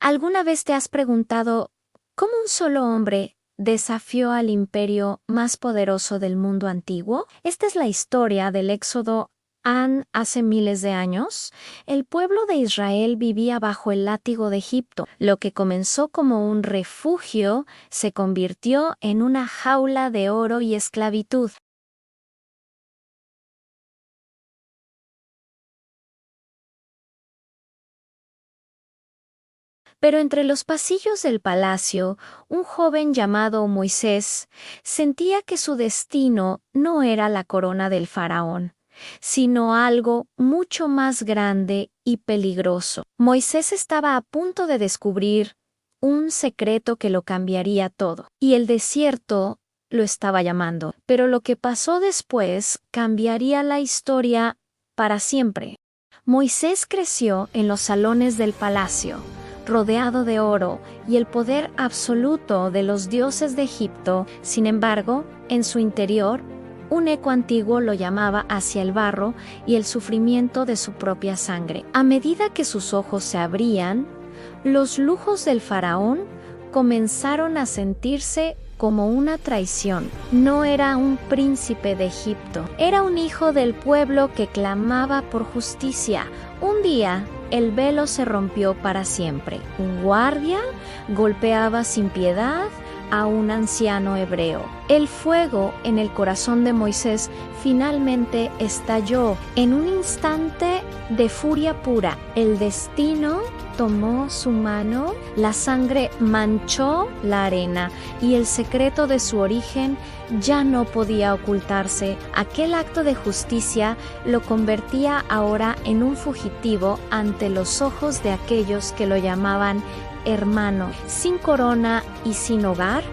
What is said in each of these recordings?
¿Alguna vez te has preguntado cómo un solo hombre desafió al imperio más poderoso del mundo antiguo? Esta es la historia del Éxodo hace miles de años. El pueblo de Israel vivía bajo el látigo de Egipto. Lo que comenzó como un refugio se convirtió en una jaula de oro y esclavitud. Pero entre los pasillos del palacio, un joven llamado Moisés sentía que su destino no era la corona del faraón, sino algo mucho más grande y peligroso. Moisés estaba a punto de descubrir un secreto que lo cambiaría todo, y el desierto lo estaba llamando. Pero lo que pasó después cambiaría la historia para siempre. Moisés creció en los salones del palacio, rodeado de oro y el poder absoluto de los dioses de Egipto. Sin embargo, en su interior, un eco antiguo lo llamaba hacia el barro y el sufrimiento de su propia sangre. A medida que sus ojos se abrían, los lujos del faraón comenzaron a sentirse como una traición. No era un príncipe de Egipto, era un hijo del pueblo que clamaba por justicia. Un día, el velo se rompió para siempre. Un guardia golpeaba sin piedad a un anciano hebreo. El fuego en el corazón de Moisés finalmente estalló. En un instante de furia pura, el destino tomó su mano, la sangre manchó la arena y el secreto de su origen ya no podía ocultarse. Aquel acto de justicia lo convertía ahora en un fugitivo ante los ojos de aquellos que lo llamaban hermano. Sin corona y sin hogar,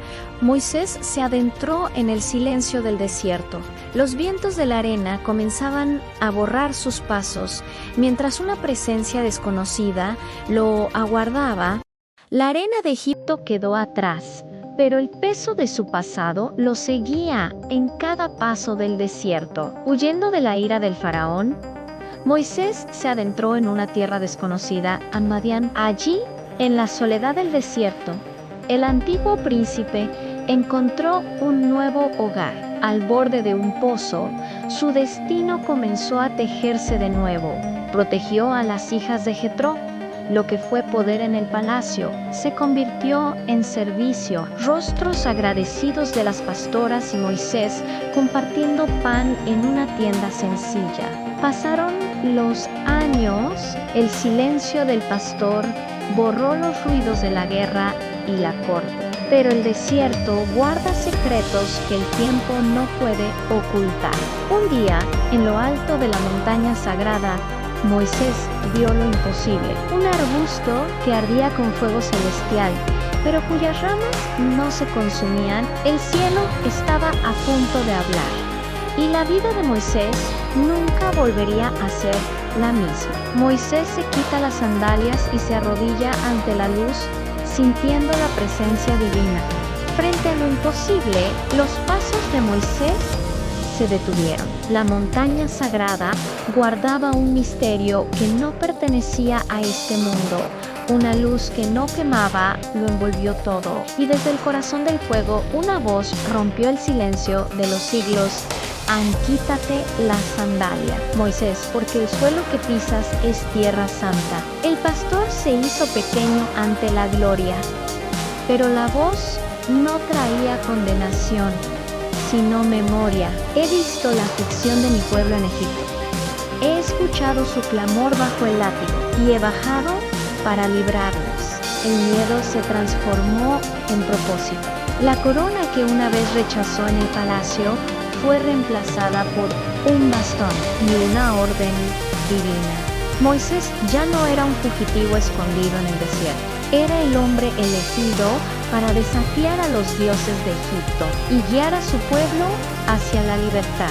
Moisés se adentró en el silencio del desierto. Los vientos de la arena comenzaban a borrar sus pasos, mientras una presencia desconocida lo aguardaba. La arena de Egipto quedó atrás, pero el peso de su pasado lo seguía en cada paso del desierto. Huyendo de la ira del faraón, Moisés se adentró en una tierra desconocida, a Madián. Allí, en la soledad del desierto, el antiguo príncipe encontró un nuevo hogar. Al borde de un pozo, su destino comenzó a tejerse de nuevo. Protegió a las hijas de Jetro. Lo que fue poder en el palacio se convirtió en servicio. Rostros agradecidos de las pastoras y Moisés compartiendo pan en una tienda sencilla. Pasaron los años, el silencio del pastor borró los ruidos de la guerra y la corte. Pero el desierto guarda secretos que el tiempo no puede ocultar. Un día, en lo alto de la montaña sagrada, Moisés vio lo imposible. Un arbusto que ardía con fuego celestial, pero cuyas ramas no se consumían. El cielo estaba a punto de hablar. Y la vida de Moisés nunca volvería a ser la misma. Moisés se quita las sandalias y se arrodilla ante la luz, sintiendo la presencia divina. Frente a lo imposible, los pasos de Moisés se detuvieron. La montaña sagrada guardaba un misterio que no pertenecía a este mundo. Una luz que no quemaba lo envolvió todo. Y desde el corazón del fuego, una voz rompió el silencio de los siglos. Quítate la sandalia, Moisés, porque el suelo que pisas es tierra santa. El pastor se hizo pequeño ante la gloria, pero la voz no traía condenación, sino memoria. He visto la aflicción de mi pueblo en Egipto. He escuchado su clamor bajo el látigo y he bajado para librarlos. El miedo se transformó en propósito. La corona que una vez rechazó en el palacio fue reemplazada por un bastón y una orden divina. Moisés ya no era un fugitivo escondido en el desierto. Era el hombre elegido para desafiar a los dioses de Egipto y guiar a su pueblo hacia la libertad.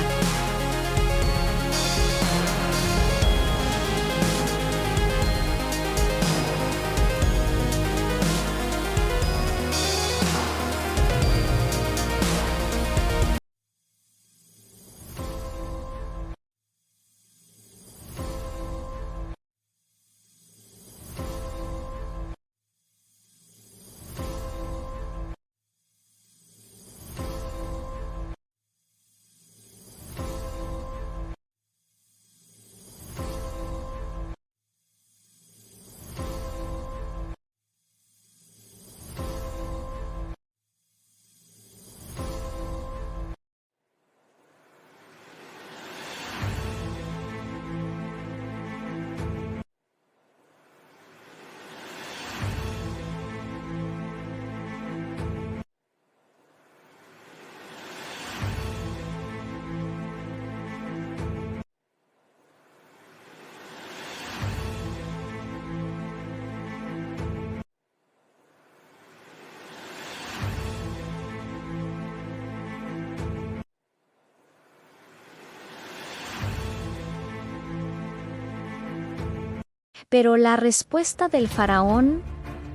Pero la respuesta del faraón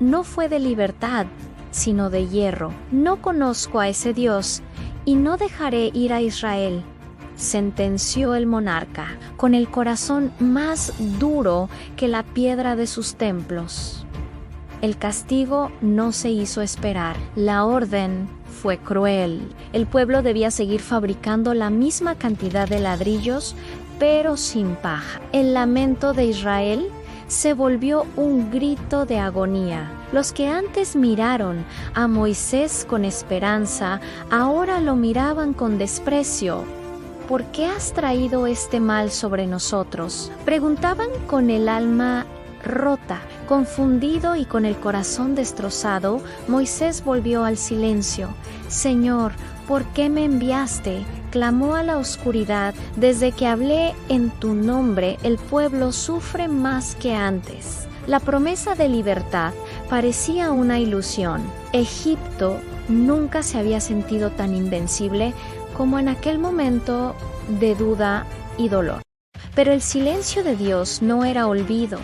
no fue de libertad, sino de hierro. No conozco a ese Dios y no dejaré ir a Israel, sentenció el monarca, con el corazón más duro que la piedra de sus templos. El castigo no se hizo esperar. La orden fue cruel. El pueblo debía seguir fabricando la misma cantidad de ladrillos, pero sin paja. El lamento de Israel se volvió un grito de agonía. Los que antes miraron a Moisés con esperanza, ahora lo miraban con desprecio. ¿Por qué has traído este mal sobre nosotros?, preguntaban con el alma rota. Confundido y con el corazón destrozado, Moisés volvió al silencio. Señor, ¿por qué me enviaste?, clamó a la oscuridad. Desde que hablé en tu nombre, el pueblo sufre más que antes. La promesa de libertad parecía una ilusión. Egipto nunca se había sentido tan invencible como en aquel momento de duda y dolor. Pero el silencio de Dios no era olvido.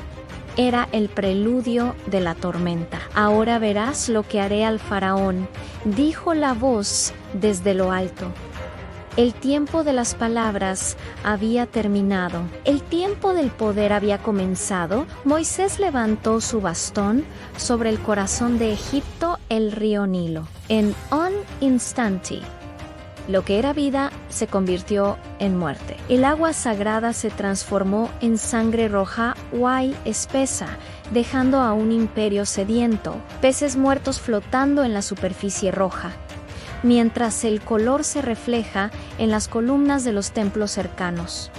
Era el preludio de la tormenta. Ahora verás lo que haré al faraón, dijo la voz desde lo alto. El tiempo de las palabras había terminado. El tiempo del poder había comenzado. Moisés levantó su bastón sobre el corazón de Egipto, el río Nilo. En un instante, lo que era vida se convirtió en muerte. El agua sagrada se transformó en sangre roja y espesa, dejando a un imperio sediento, peces muertos flotando en la superficie roja, mientras el color se refleja en las columnas de los templos cercanos.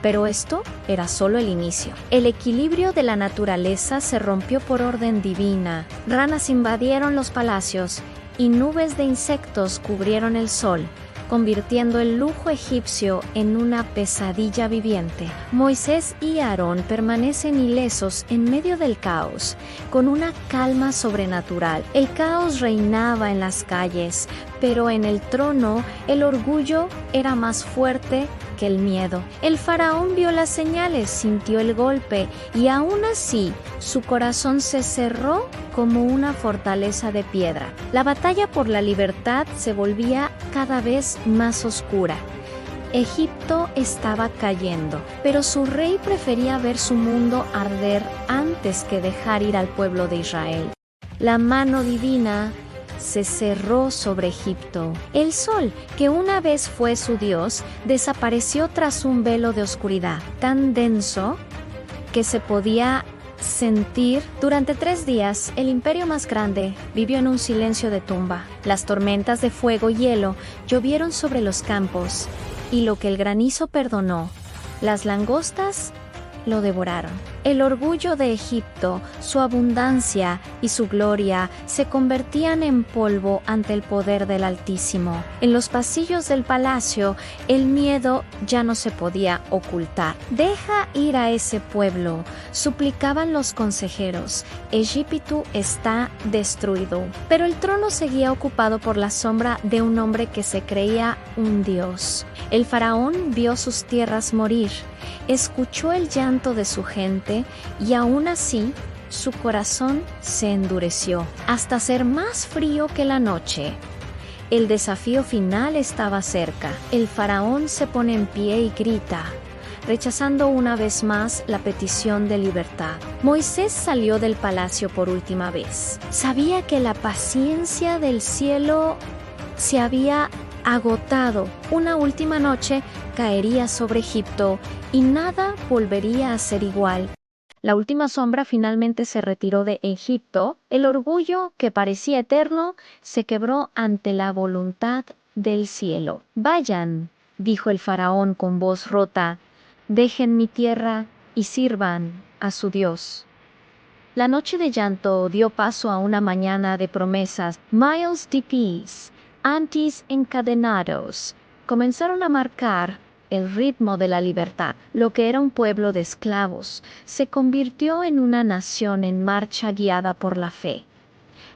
Pero esto era solo el inicio. El equilibrio de la naturaleza se rompió por orden divina. Ranas invadieron los palacios y nubes de insectos cubrieron el sol, convirtiendo el lujo egipcio en una pesadilla viviente. Moisés y Aarón permanecen ilesos en medio del caos, con una calma sobrenatural. El caos reinaba en las calles, pero en el trono el orgullo era más fuerte que el miedo. El faraón vio las señales, sintió el golpe y aún así su corazón se cerró como una fortaleza de piedra. La batalla por la libertad se volvía cada vez más oscura. Egipto estaba cayendo, pero su rey prefería ver su mundo arder antes que dejar ir al pueblo de Israel. La mano divina se cerró sobre Egipto. El sol, que una vez fue su dios, desapareció tras un velo de oscuridad tan denso que se podía sentir. Durante 3 días, el imperio más grande vivió en un silencio de tumba. Las tormentas de fuego y hielo llovieron sobre los campos, y lo que el granizo perdonó, las langostas lo devoraron. El orgullo de Egipto, su abundancia y su gloria se convertían en polvo ante el poder del Altísimo. En los pasillos del palacio, el miedo ya no se podía ocultar. Deja ir a ese pueblo, suplicaban los consejeros. Egipto está destruido. Pero el trono seguía ocupado por la sombra de un hombre que se creía un dios. El faraón vio sus tierras morir, escuchó el llanto de su gente y aún así su corazón se endureció hasta ser más frío que la noche. El desafío final estaba cerca. El faraón se pone en pie y grita, rechazando una vez más la petición de libertad. Moisés salió del palacio por última vez. Sabía que la paciencia del cielo se había agotado. Una última noche caería sobre Egipto y nada volvería a ser igual. La última sombra finalmente se retiró de Egipto. El orgullo, que parecía eterno, se quebró ante la voluntad del cielo. Vayan, dijo el faraón con voz rota, dejen mi tierra y sirvan a su Dios. La noche de llanto dio paso a una mañana de promesas. Miles de pies, antes encadenados, comenzaron a marcar el ritmo de la libertad. Lo que era un pueblo de esclavos se convirtió en una nación en marcha guiada por la fe.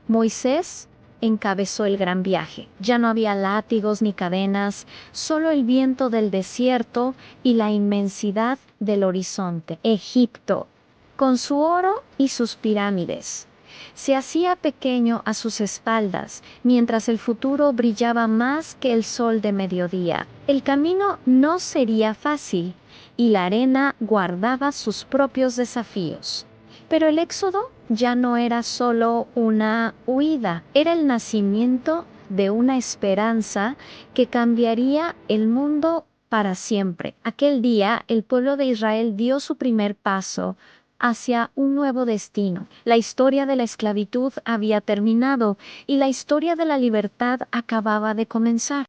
Moisés encabezó el gran viaje. Ya no había látigos ni cadenas, solo el viento del desierto y la inmensidad del horizonte. Egipto, con su oro y sus pirámides. Se hacía pequeño a sus espaldas, mientras el futuro brillaba más que el sol de mediodía. El camino no sería fácil, y la arena guardaba sus propios desafíos. Pero el éxodo ya no era solo una huida, era el nacimiento de una esperanza que cambiaría el mundo para siempre. Aquel día, el pueblo de Israel dio su primer paso hacia un nuevo destino. La historia de la esclavitud había terminado y la historia de la libertad acababa de comenzar.